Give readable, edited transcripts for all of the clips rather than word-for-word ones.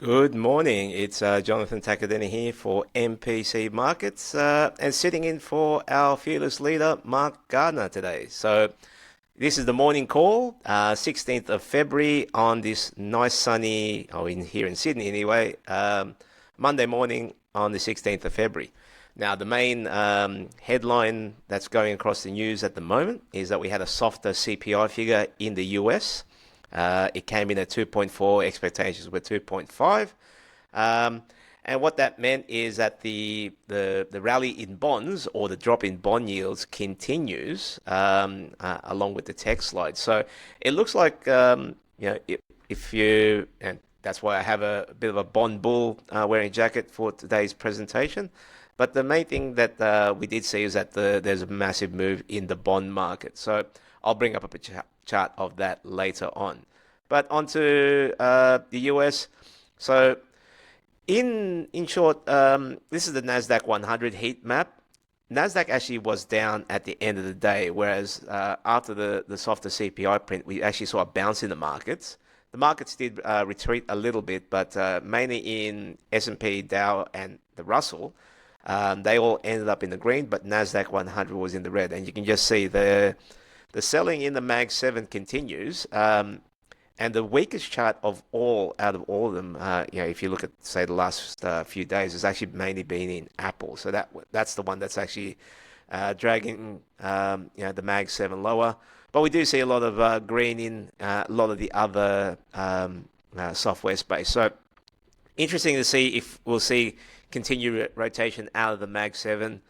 Good morning. It's Jonathan Tacadena here for MPC Markets and sitting in for our fearless leader, Mark Gardner, today. So this is the morning call, 16th of February on this nice sunny, here in Sydney anyway, Monday morning on the 16th of February. Now, the main headline that's going across the news at the moment is that we had a softer CPI figure in the US. It came in at 2.4, expectations were 2.5. And what that meant is that the rally in bonds or the drop in bond yields continues along with the tech slide. So it looks like, if you, and that's why I have a bit of a bond bull wearing jacket for today's presentation. But the main thing that we did see is that there's a massive move in the bond market. So I'll bring up a chart of that later on. But onto the US. So in short, this is the NASDAQ 100 heat map. NASDAQ actually was down at the end of the day, whereas after the softer CPI print, we actually saw a bounce in the markets. The markets did retreat a little bit, but mainly in S&P, Dow, and the Russell. They all ended up in the green, but NASDAQ 100 was in the red. And you can just see the selling in the Mag 7 continues. And the weakest chart out of all of them, if you look at, say, the last few days, has actually mainly been in Apple. So that's the one that's actually dragging, the Mag 7 lower. But we do see a lot of green in a lot of the other software space. So interesting to see if we'll see continued rotation out of the Mag 7.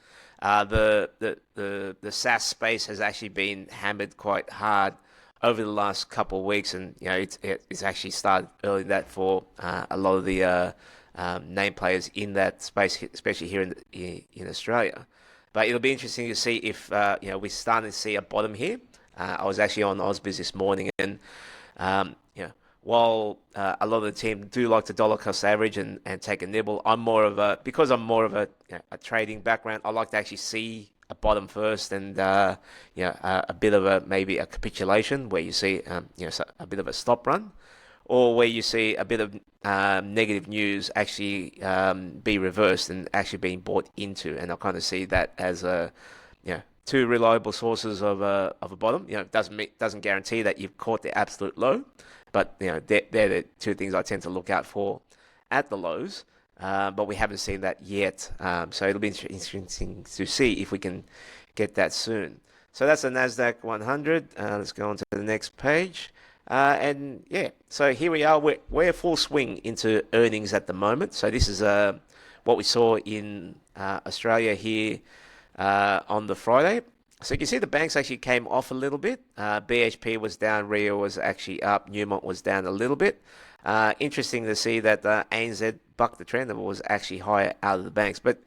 The SaaS space has actually been hammered quite hard over the last couple of weeks, and it's actually started early that for a lot of the name players in that space, especially here in Australia. But it'll be interesting to see if we're starting to see a bottom here. I was actually on AusBiz this morning, and while a lot of the team do like to dollar cost average and take a nibble, I'm more of a trading background. I like to actually see a bottom first, and a bit of maybe a capitulation where you see a bit of a stop run, or where you see a bit of negative news actually be reversed and actually being bought into. And I kind of see that as two reliable sources of a bottom. It doesn't guarantee that you've caught the absolute low, but they're the two things I tend to look out for at the lows. But we haven't seen that yet. So it'll be interesting to see if we can get that soon. So that's the NASDAQ 100. Let's go on to the next page. So here we are. We're full swing into earnings at the moment. So this is what we saw in Australia here on the Friday. So you can see the banks actually came off a little bit. BHP was down, Rio was actually up, Newmont was down a little bit. Interesting to see that ANZ bucked the trend and was actually higher out of the banks. But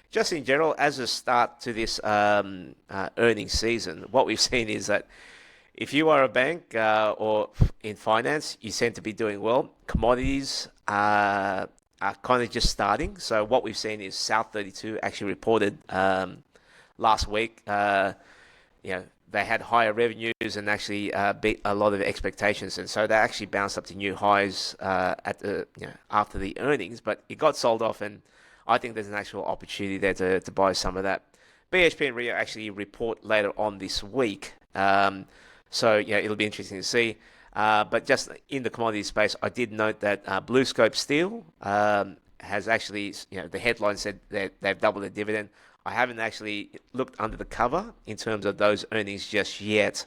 just in general, as a start to this earnings season, what we've seen is that if you are a bank or in finance, you seem to be doing well. Commodities are kind of just starting. So what we've seen is South 32 actually reported last week. They had higher revenues and actually beat a lot of expectations, and so they actually bounced up to new highs after the earnings. But it got sold off, and I think there's an actual opportunity there to buy some of that. BHP and Rio actually report later on this week, so it'll be interesting to see. But just in the commodity space, I did note that BlueScope Steel has actually, the headline said that they've doubled their dividend. I haven't actually looked under the cover in terms of those earnings just yet.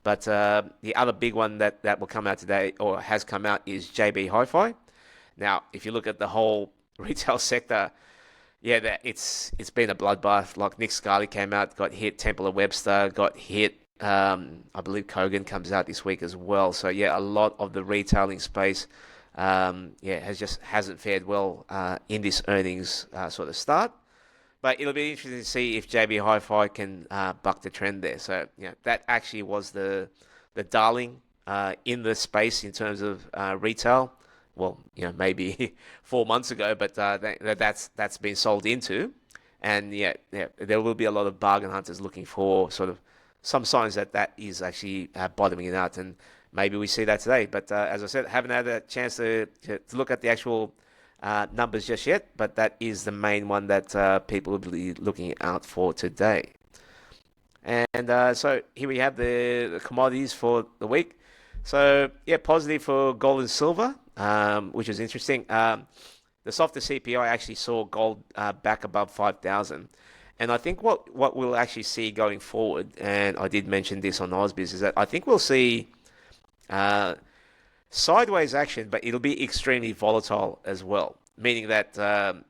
But the other big one that will come out today, or has come out, is JB Hi-Fi. Now, if you look at the whole retail sector, it's been a bloodbath. Like Nick Scali came out, got hit. Temple & Webster got hit. I believe Kogan comes out this week as well. So a lot of the retailing space hasn't fared well in this earnings sort of start. But it'll be interesting to see if JB Hi-Fi can buck the trend there. So that actually was the darling in the space in terms of retail. Well, maybe 4 months ago, but that's been sold into, and there will be a lot of bargain hunters looking for sort of some signs that is actually bottoming out. And maybe we see that today. But as I said, haven't had a chance to look at the actual numbers just yet. But that is the main one that people will be looking out for today. And so here we have the commodities for the week. So yeah, positive for gold and silver, which is interesting. The softer CPI actually saw gold back above 5,000. And I think what we'll actually see going forward, and I did mention this on Ausbiz, is that I think we'll see uh, sideways action, but it'll be extremely volatile as well. Meaning that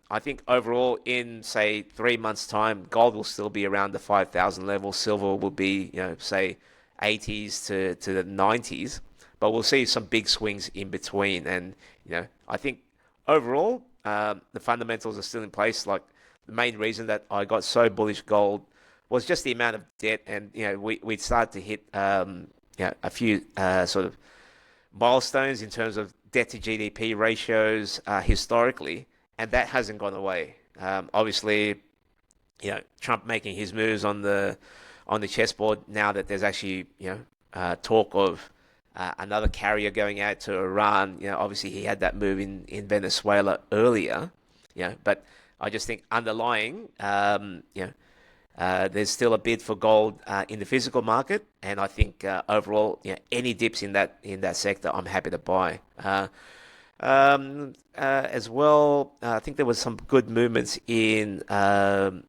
I think overall, in say 3 months' time, gold will still be around the 5,000 level. Silver will be, say 80s to the 90s, but we'll see some big swings in between. And I think overall, the fundamentals are still in place. Like the main reason that I got so bullish gold was just the amount of debt, and we'd start to hit a few sort of milestones in terms of debt to GDP ratios historically, and that hasn't gone away. Obviously, Trump making his moves on the chessboard now that there's actually talk of another carrier going out to Iran. Obviously he had that move in Venezuela earlier. But I just think underlying, there's still a bid for gold in the physical market, and I think overall, any dips in that sector, I'm happy to buy. As well, I think there was some good movements in oil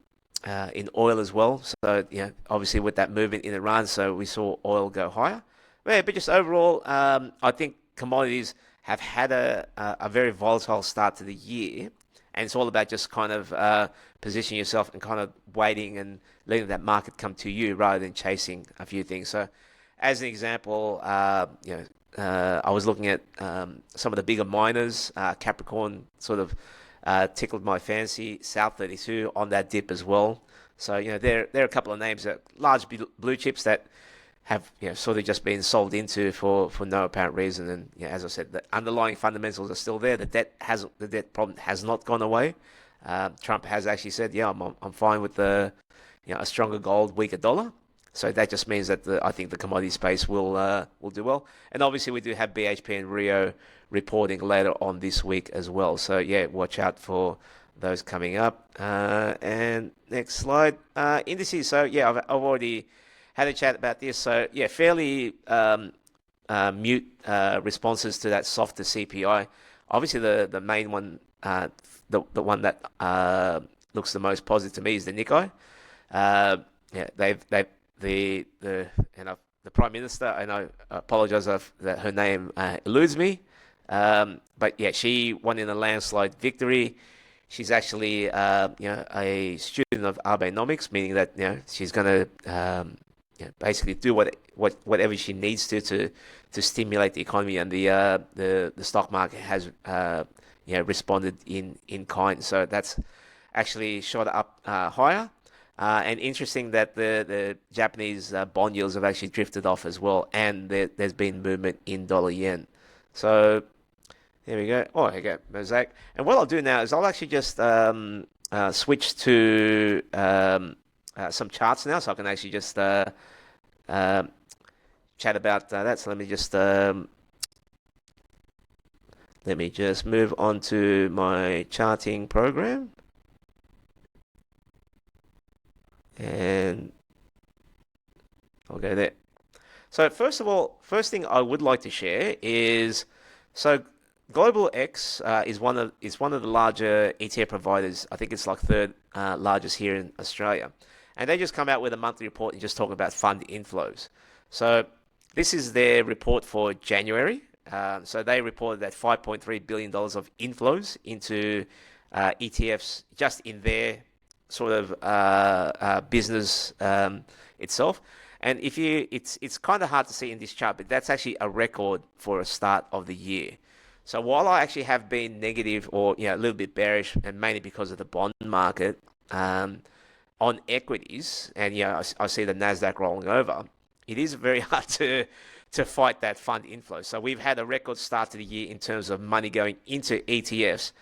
as well. So obviously with that movement in Iran, so we saw oil go higher. But just overall, I think commodities have had a very volatile start to the year, and it's all about just kind of positioning yourself and kind of waiting and letting that market come to you rather than chasing a few things. So, as an example, I was looking at some of the bigger miners. Capricorn sort of tickled my fancy. South 32 on that dip as well. So there are a couple of names that large blue chips that have sort of just been sold into for no apparent reason. And as I said, the underlying fundamentals are still there. The debt problem has not gone away. Trump has actually said, I'm fine with a stronger gold, weaker dollar. So that just means that I think the commodity space will do well. And obviously we do have BHP and Rio reporting later on this week as well. So watch out for those coming up. And next slide, indices. So I've already had a chat about this. So fairly mute responses to that softer CPI. Obviously the main one, the one that looks the most positive to me is the Nikkei. The Prime Minister, and I apologize that her name eludes me, but she won in a landslide victory. She's actually a student of Abenomics, meaning that she's going to basically do whatever she needs to stimulate the economy, and the stock market has responded in kind. So that's actually shot up higher. And interesting that the Japanese bond yields have actually drifted off as well, and there's been movement in dollar yen. So there we go. Oh, here we go, Mosaic. And what I'll do now is I'll actually just switch to some charts now, so I can actually just chat about that. So let me just move on to my charting program. And I'll go there. So first thing I would like to share is, so Global X is one of the larger ETF providers. I think it's like third largest here in Australia, and they just come out with a monthly report and just talk about fund inflows. So this is their report for January. So they reported that $5.3 billion of inflows into ETFs just in their sort of business itself. And it's kind of hard to see in this chart, but that's actually a record for a start of the year. So while I actually have been negative or a little bit bearish, and mainly because of the bond market on equities, and I see the NASDAQ rolling over, it is very hard to fight that fund inflow. So we've had a record start to the year in terms of money going into ETFs.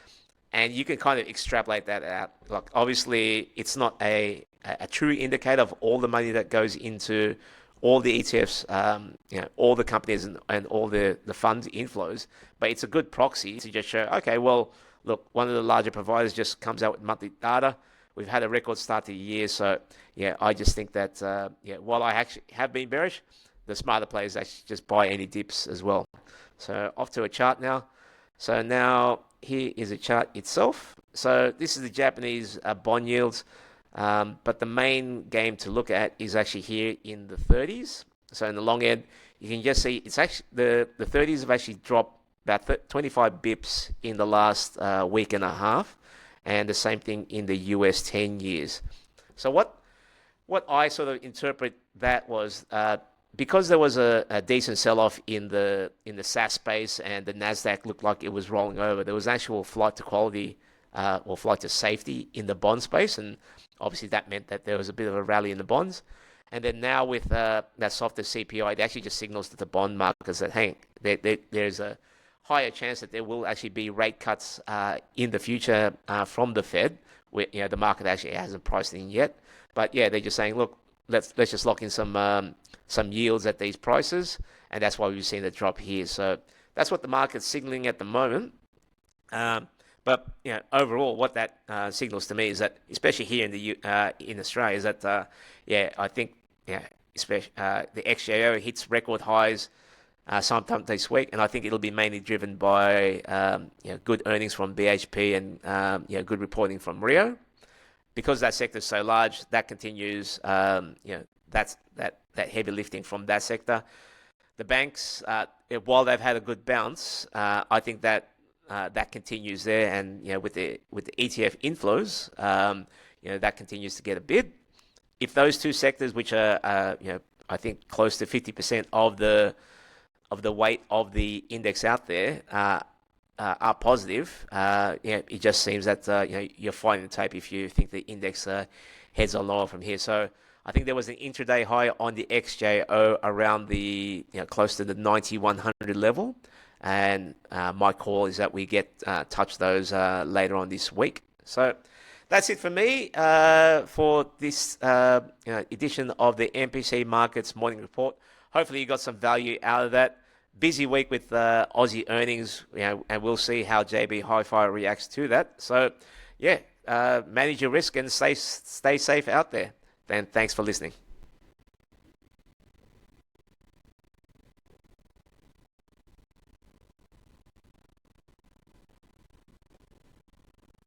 And you can kind of extrapolate that out. Like obviously, it's not a true indicator of all the money that goes into all the ETFs, all the companies and all the fund inflows, but it's a good proxy to just show, okay, well, look, one of the larger providers just comes out with monthly data. We've had a record start to the year, so yeah, I just think that while I actually have been bearish, the smarter players actually just buy any dips as well. So off to a chart now. So now here is a chart itself. So this is the Japanese bond yields. But the main game to look at is actually here in the 30s. So in the long end, you can just see it's actually the 30s have actually dropped about 25 bips in the last week and a half, and the same thing in the US 10 years. So what I sort of interpret that was because there was a decent sell-off in the SaaS space and the NASDAQ looked like it was rolling over, there was actual flight to quality or flight to safety in the bond space, and obviously that meant that there was a bit of a rally in the bonds. And then now with that softer CPI, it actually just signals to the bond markets that, hey, there's a higher chance that there will actually be rate cuts in the future from the Fed. Where, the market actually hasn't priced in yet. But yeah, they're just saying, look, let's just lock in some yields at these prices, and that's why we've seen the drop here. So that's what the market's signaling at the moment. But overall, what that signals to me is that, especially here in Australia, is that I think especially the XJO hits record highs sometime this week, and I think it'll be mainly driven by good earnings from BHP and good reporting from Rio. Because that sector is so large, that continues. That's that heavy lifting from that sector. The banks, while they've had a good bounce, I think that that continues there, and with the ETF inflows, that continues to get a bid. If those two sectors, which are I think close to 50% of the weight of the index out there, are positive, it just seems that you're fighting the tape if you think the index heads on lower from here. So I think there was an intraday high on the XJO around the close to the 9100 level. And my call is that we get touch those later on this week. So that's it for me for this edition of the MPC Markets Morning Report. Hopefully you got some value out of that. Busy week with Aussie earnings, and we'll see how JB Hi-Fi reacts to that. So manage your risk and stay safe out there. And thanks for listening.